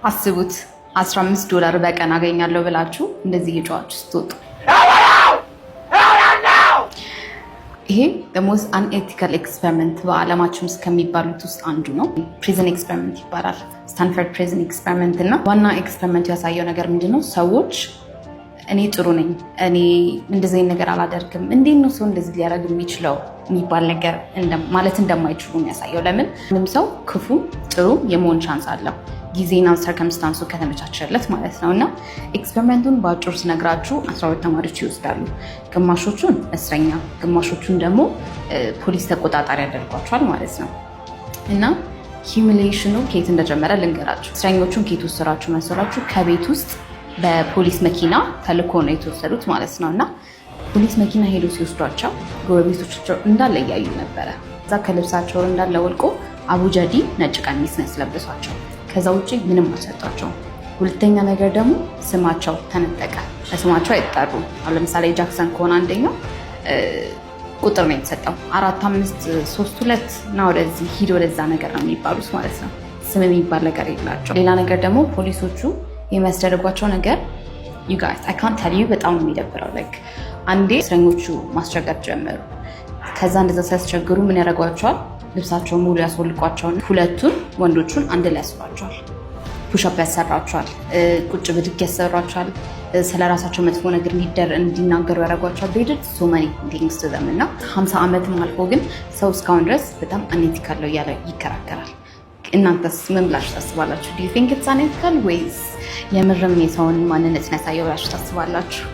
አስቡት $15 በቀን አገኛለሁ ብላችሁ እንደዚህ እየጮኻችሁ ስትወጡ። ይሄ ሞስት አንኤቲካል ኤክስፐሪመንት በዓለማችን ውስጥ ከሚባሉት ውስጥ አንዱ ነው። ፕሪዝን ኤክስፐሪመንት ይባላል። ስታንፈርድ ፕሪዝን ኤክስፐሪመንት እና ዋና ኤክስፐሪመንቱ ያሳየው ነገር ምንድነው? ሰዎች እኔ ጥሩ ነኝ፣ እኔ እንደዚህ ነገር አላደርግም፣ እንዴት ነው ሰው እንደዚህ ሊያደርግ የሚችለው የሚባል ነገር ማለት እንደማይችሉ የሚያሳየው። ለምን? ምንም ሰው ክፉ ጥሩ የመሆን ቻንስ አለው ጊዜና ሰርከምስታንሱ ከተመቻቸለት ማለት ነው። እና ኤክስፐሪመንቱን በአጭሩ ስነግራችሁ 12 ተማሪዎች ይወስዳሉ። ግማሾቹን እስረኛ፣ ግማሾቹን ደግሞ ፖሊስ ተቆጣጣሪ ያደርጓቸዋል ማለት ነው። እና ሂሚሌሽኑ ከየት እንደጀመረ ልንገራችሁ። እስረኞቹን ከየት ወሰዳችሁ መሰላችሁ? ከቤት ውስጥ በፖሊስ መኪና ተልኮ ነው የተወሰዱት ማለት ነው። እና ፖሊስ መኪና ሄዶ ሲወስዷቸው ጎረቤቶቻቸው እንዳለ እያዩ ነበረ። እዛ ከልብሳቸው እንዳለ ወልቆ አቡጀዲ ነጭ ቀሚስ ነው ያስለበሷቸው። ከዛ ውጭ ምንም አልሰጧቸውም። ሁለተኛ ነገር ደግሞ ስማቸው ተነጠቀ። በስማቸው አይጠሩ። አሁን ለምሳሌ ጃክሰን ከሆነ አንደኛው ቁጥር ነው የተሰጠው 4 5 3 2 እና ወደዚህ ሂድ ወደዛ ነገር ነው የሚባሉት ማለት ነው። ስም የሚባል ነገር የላቸው። ሌላ ነገር ደግሞ ፖሊሶቹ የሚያስደርጓቸው ነገር you guys I can't tell you በጣም ነው የሚደብረው። አንዴ እስረኞቹ ማስቸገር ጀመሩ። ከዛ እንደዛ ሲያስቸግሩ ምን ያደርጓቸዋል? ልብሳቸውን ሙሉ ያስወልቋቸውን ሁለቱን ወንዶቹን አንድ ላይ ያስሯቸዋል። ፑሽአፕ ያሰራቸዋል፣ ቁጭ ብድግ ያሰራቸዋል፣ ስለራሳቸው መጥፎ ነገር እንዲናገሩ ያደርጓቸዋል። they did so many things to them እና 50 ዓመትም አልፎ ግን ሰው እስካሁን ድረስ በጣም unethical ነው እያለ ይከራከራል። እናንተስ ምን ብላችሁ ታስባላችሁ? do you think it's unethical ወይስ የምርም የሰውን ማንነት ያሳየው ብላችሁ ታስባላችሁ?